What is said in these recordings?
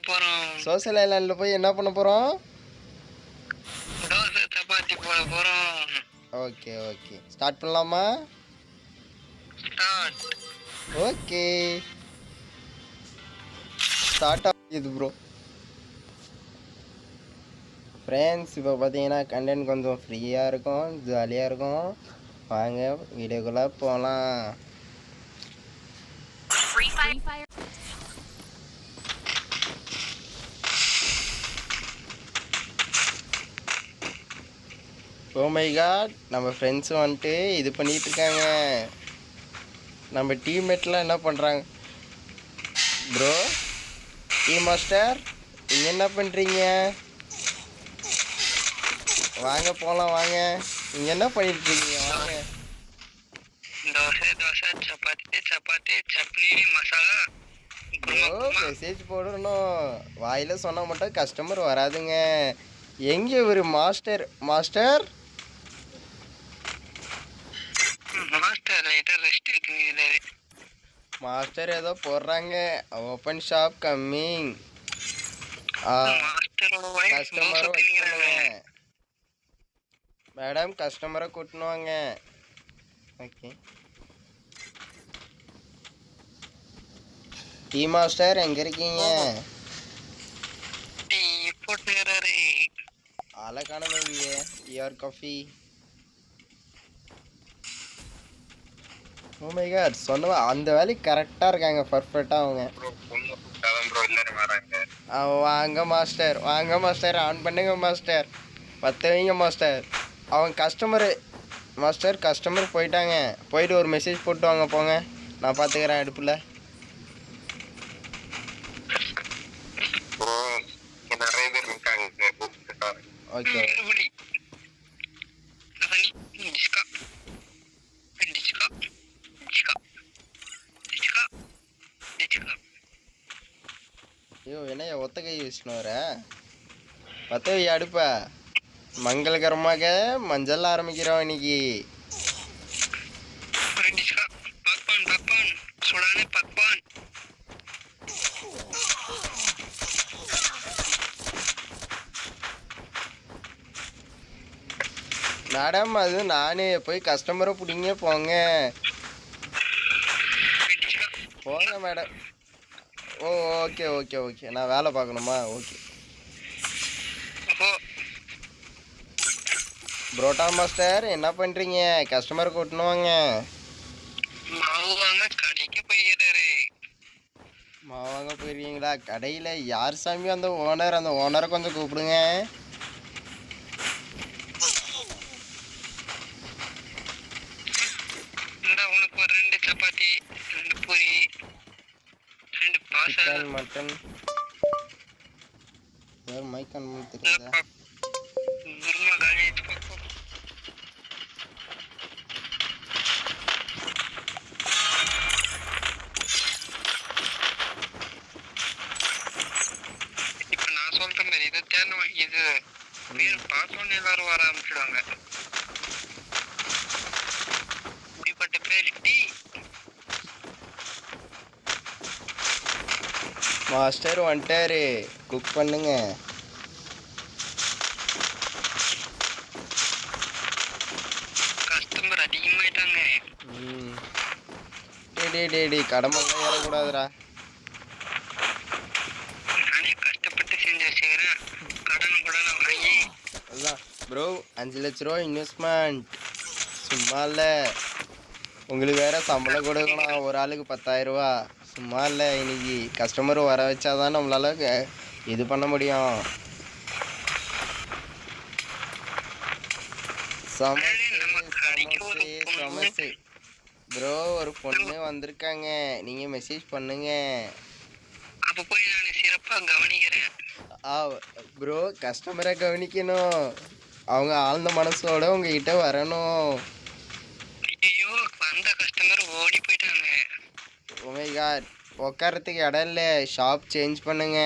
போறோம். சோசியல் ஐலாண்டில் போய் என்ன பண்ண போகிறோம்? தோசை சப்பாத்தி போட போறோம். ஓகே ஓகே, ஸ்டார்ட் பண்ணலாமா? ஸ்டார்ட். ஓகே, ஸ்டார்ட் ஆகுது ப்ரோ. ஃப்ரெண்ட்ஸ், இப்போ பார்த்தீங்கன்னா கண்டென்ட் கொஞ்சம் ஃப்ரீயாக இருக்கும், ஜாலியாக இருக்கும். வாங்க வீடியோக்குள்ளே போகலாம். ஓ மை காட், நம்ம ஃப்ரெண்ட்ஸ் வந்துட்டு இது பண்ணிட்டு இருக்காங்க. நம்ம டீம்மேட்லாம் என்ன பண்ணுறாங்க? ப்ரோ டீம் மாஸ்டர், நீங்கள் என்ன பண்ணுறீங்க? வாங்க போகலாம் வாங்க. நீங்கள் என்ன பண்ணிட்டு இருக்கீங்க? வாங்க. தோசை தோசை சப்பாத்தி சப்பாத்தி சட்னி மசாலா. ப்ரோ மெசேஜ் போடணும், வாயில் சொன்னால் மட்டும் கஸ்டமர் வராதுங்க. எங்கே ஒரு மாஸ்டர்? மாஸ்டர் மாஸ்டர் லைட்டா ரெஸ்ட் இருக்குங்க. மாஸ்டர் ஏதோ போடுறாங்க, ஓப்பன் ஷாப் கம்மிங். மாஸ்டரோட வைஃப் கஸ்டமரை வச்சுக்கணுங்க மேடம், கஸ்டமரை கூட்டணுவாங்க. ஓகே, டீ மாஸ்டர் எங்கே இருக்கீங்க? டீ போட்டுறாரு. ஆளை காணவே இங்கே. Your coffee. Oh my god, சொன்னவா அந்த வேலைக்கு கரெக்டாக இருக்காங்க, பர்ஃபெக்டாக அவங்க. வாங்க மாஸ்டர், வாங்க மாஸ்டர், ஆன் பண்ணுங்க மாஸ்டர், பற்ற வைங்க மாஸ்டர். அவங்க கஸ்டமரு மாஸ்டர், கஸ்டமர் போயிட்டாங்க. போயிட்டு ஒரு மெசேஜ் போட்டு வாங்க, போங்க, நான் பார்த்துக்கிறேன் அடுப்பில். ஓகே, ஐயோ என்ன ஒத்த கை வச்சுன்னு வர? பற்ற வை அடுப்ப. மங்களகரமாக மஞ்சள் ஆரம்பிக்கிறோம் இன்னைக்கு. மேடம், அது நானே போய் கஸ்டமரை பிடிங்க, போங்க போங்க மேடம். ஓ ஓகே ஓகே ஓகே, நான் வேலை பார்க்கணுமா? ஓகே புரோட்டா மாஸ்டர், என்ன பண்ணுறீங்க? கஸ்டமரை கூட்டணுவாங்க. மாவாங்க போயிருக்கீங்களா? கடையில் யார் சாமி அந்த ஓனர்? அந்த ஓனரை கொஞ்சம் கூப்பிடுங்க. சிக்கன் மட்டன் மைக் ஆன் பண்ணி தெரியாதா? இப்ப நான் சொல்ற மாதிரி இது தேர்ந்து இது பார்த்தோன்னு எல்லாரும் வர ஆரம்பிச்சிடுவாங்க. இப்படிப்பட்ட பேர் டீ மாஸ்டர் வந்துட்டாரு, குக் பண்ணுங்க. கஸ்டமர் அதிகமாயிட்டாங்க. டே கடமெல்லாம் ஏறக்கூடாதுடா. நானே கஷ்டப்பட்டு செஞ்சு வச்சுக்கிறேன், கடன் வாங்கி. அதுதான் ப்ரோ, 5 லட்ச ரூபா இன்வெஸ்ட்மெண்ட் சும்மா இல்லை. உங்களுக்கு வேற சம்பளம் கொடுக்கணும், ஒரு ஆளுக்கு 10,000 ரூபா. சும்மா இல்லை, இன்னைக்கு கஸ்டமர் வர வச்சாதான் நம்மளால இது பண்ண முடியும். சமோசே ப்ரோ, ஒரு பொண்ணு வந்திருக்காங்க, நீங்கள் மெசேஜ் பண்ணுங்க. அப்போ போய் நான் சிறப்பாக கவனிக்கிறேன். ப்ரோ, கஸ்டமரை கவனிக்கணும், அவங்க ஆழ்ந்த மனசோட உங்ககிட்ட வரணும். ஐயோ, வந்த கஸ்டமர் ஓடி போயிட்டாங்க. ஓ மை காட், உட்காரத்துக்கு இடம் இல்லை, ஷாப் சேஞ்ச் பண்ணுங்க.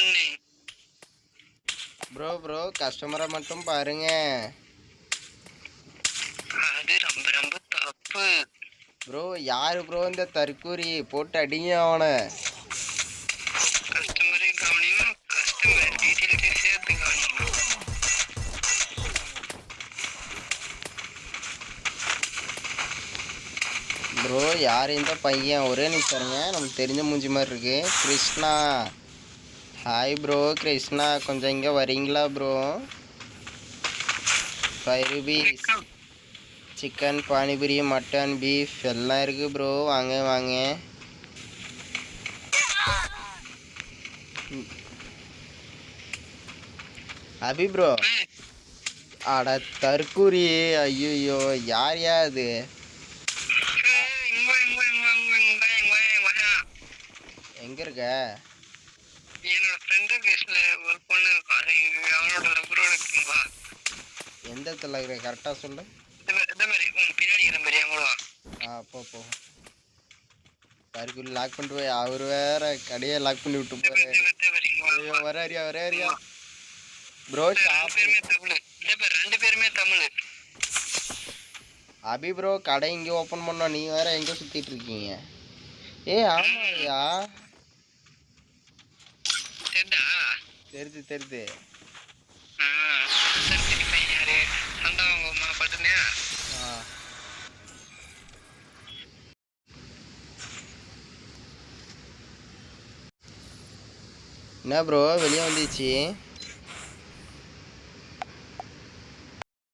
பண்ணேன். ப்ரோ கஸ்டமரை மட்டும் பாருங்க. அது ரொம்ப ரொம்ப தப்பு. ப்ரோ யாரு ப்ரோ இந்த தற்கூரி? போட்டு அடிங்க அவனை. கஸ்டமரே கவனியும், கஸ்டமர் டீட்டெயில்ஸே சேர்த்து கவனியும். ப்ரோ யார் இந்த பையன்? ஒரே நிமிஷம் இருங்க, நமக்கு தெரிஞ்ச மூஞ்சி மாதிரி இருக்கு. கிருஷ்ணா. ஹாய் ப்ரோ கிருஷ்ணா, கொஞ்சம் இங்கே வரீங்களா bro? 5 rupees. Chicken, panipuri, mutton, beef எல்லாம் இருக்குது ப்ரோ. வாங்க வாங்க. அபி ப்ரோ. அட தற்கூரி. ஐயோ யார் அது? எங்க இருக்க? என்னோட ஃப்ரெண்டு கேஸ்ல ஒரு பொண்ணு இருக்கா, அவனோட நம்பரோட இருக்குங்களா? எந்த இடத்துல இருக்கிற கரெக்டாக சொல்லு. இந்த மாதிரி உங்க பின்னாடி இருக்கிற மாதிரி அவங்களா? போ. தற்கூரி லாக் பண்ணிட்டு போய் அவர் வேற கடையை லாக் பண்ணி விட்டு போறாரு. ஐயோ வராரியா ப்ரோ. ஷாப் ரெண்டு பேருமே தமிழ். அபி ப்ரோ கடை இங்கே ஓப்பன் பண்ணோம், நீ வேற எங்கே சுற்றிட்டு இருக்கீங்க? ஆமாயா, தெரியுது. என்ன ப்ரோ வெளியே வந்துச்சு?